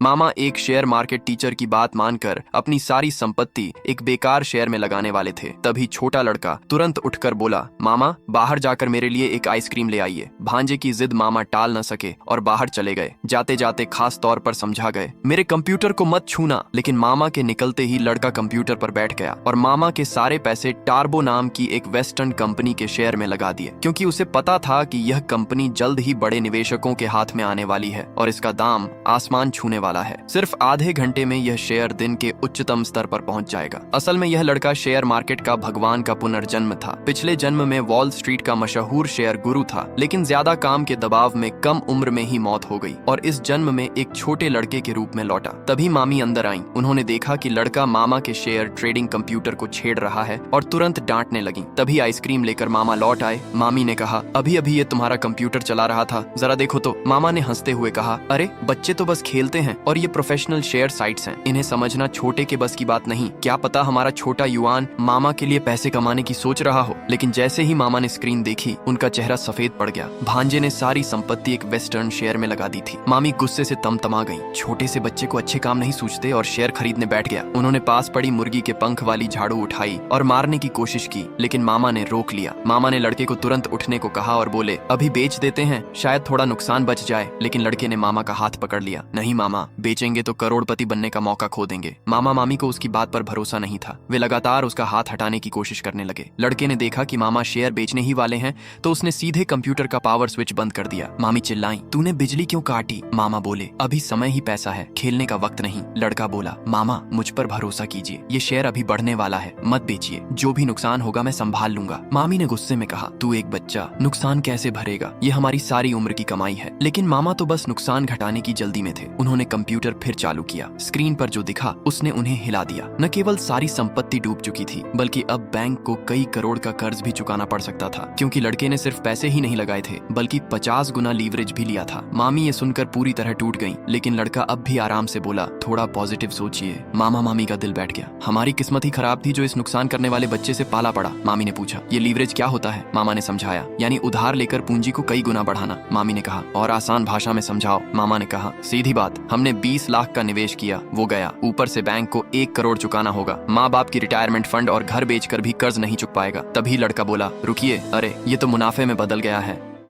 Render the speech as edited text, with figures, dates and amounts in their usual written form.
मामा एक share market teacher की बात मानकर अपनी सारी संपत्ति एक बेकार शेयर में लगाने वाले थे। तभी छोटा लड़का तुरंत उठकर बोला, मामा बाहर जाकर मेरे लिए एक आइसक्रीम ले आइए। भांजे की जिद मामा टाल न सके और बाहर चले गए। जाते जाते खास तौर पर समझा गए, मेरे कंप्यूटर को मत छूना। लेकिन मामा के निकलते ही लड़का कंप्यूटर पर बैठ गया और मामा के सारे पैसे टार्बो नाम की एक वेस्टर्न कंपनी के शेयर में लगा दिए, क्योंकि उसे पता था कि यह कंपनी जल्द ही बड़े निवेशकों के हाथ में आने वाली है और इसका दाम आसमान छूने वाला है। सिर्फ आधे घंटे में यह शेयर दिन के उच्चतम स्तर पर पहुंच जाएगा। असल में यह लड़का शेयर मार्केट का भगवान का पुनर्जन्म था। पिछले जन्म में वॉल स्ट्रीट का मशहूर शेयर गुरु था, लेकिन ज्यादा काम के दबाव में कम उम्र में ही मौत हो गई और इस जन्म में एक छोटे लड़के के रूप में लौटा। तभी मामी अंदर आईं। उन्होंने देखा कि लड़का मामा के शेयर ट्रेडिंग कंप्यूटर को छेड़ रहा है और तुरंत डांटने लगी। तभी आइसक्रीम लेकर मामा लौट आए। मामी ने कहा, अभी अभी ये तुम्हारा कंप्यूटर चला रहा था, जरा देखो तो। मामा ने हंसते हुए कहा, अरे बच्चे तो बस खेलते हैं और ये प्रोफेशनल शेयर साइट्स हैं, इन्हें समझना छोटे के बस की बात नहीं। क्या पता हमारा छोटा युवान मामा के लिए पैसे कमाने की सोच रहा हो। लेकिन जैसे ही मामा ने स्क्रीन देखी, उनका चेहरा सफेद पड़ गया। भांजे ने सारी संपत्ति एक वेस्टर्न शेयर में लगा दी थी। मामी गुस्से से तमतमा गई। छोटे से बच्चे को अच्छे काम नहीं सूझते और शेयर खरीदने बैठ गया। उन्होंने पास पड़ी मुर्गी के पंख वाली झाड़ू उठाई और मारने की कोशिश की, लेकिन मामा ने रोक लिया। मामा ने लड़के को तुरंत उठने को कहा और बोले, अभी बेच देते हैं, शायद थोड़ा नुकसान बच जाए। लेकिन लड़के ने मामा का हाथ पकड़ लिया। नहीं मामा, बेचेंगे तो करोड़पति बनने का मौका खो देंगे। मामा मामी को उसकी बात पर भरोसा नहीं था। वे लगातार उसका हाथ हटाने की कोशिश करने लगे। लड़के ने देखा कि मामा शेयर बेचने ही वाले हैं, तो उसने सीधे कंप्यूटर का पावर स्विच बंद कर दिया। मामी चिल्लाई, तूने बिजली क्यों काटी? मामा बोले, अभी समय ही पैसा है, खेलने का वक्त नहीं। लड़का बोला, मामा मुझ पर भरोसा कीजिए, ये शेयर अभी बढ़ने वाला है, मत बेचिए। जो भी नुकसान होगा मैं संभाल लूंगा। मामी ने गुस्से में कहा, तू एक बच्चा, नुकसान कैसे भरेगा? ये हमारी सारी उम्र की कमाई है। लेकिन मामा तो बस नुकसान घटाने की जल्दी में थे। उन्होंने कंप्यूटर फिर चालू किया। स्क्रीन पर जो दिखा उसने उन्हें हिला दिया। न केवल सारी संपत्ति डूब चुकी थी, बल्कि अब बैंक को कई करोड़ का कर्ज भी चुकाना पड़ सकता था, क्योंकि लड़के ने सिर्फ पैसे ही नहीं लगाए थे, बल्कि 50 गुना लीवरेज भी लिया था। मामी ये सुनकर पूरी तरह टूट गई, लेकिन लड़का अब भी आराम से बोला, थोड़ा पॉजिटिव सोचिए। मामा मामी का दिल बैठ गया। हमारी किस्मत ही खराब थी जो इस नुकसान करने वाले बच्चे से पाला पड़ा। मामी ने पूछा, ये लीवरेज क्या होता है? मामा ने समझाया, यानी उधार लेकर पूंजी को कई गुना बढ़ाना। मामी ने कहा, और आसान भाषा में समझाओ। मामा ने कहा, सीधी बात, हमने 20 लाख का निवेश किया, वो गया, ऊपर से बैंक को 1 करोड़ चुकाना होगा। माँ बाप की रिटायरमेंट फंड और घर बेचकर भी कर्ज नहीं चुक पाएगा। तभी लड़का बोला, रुकिए, अरे ये तो मुनाफे में बदल गया है।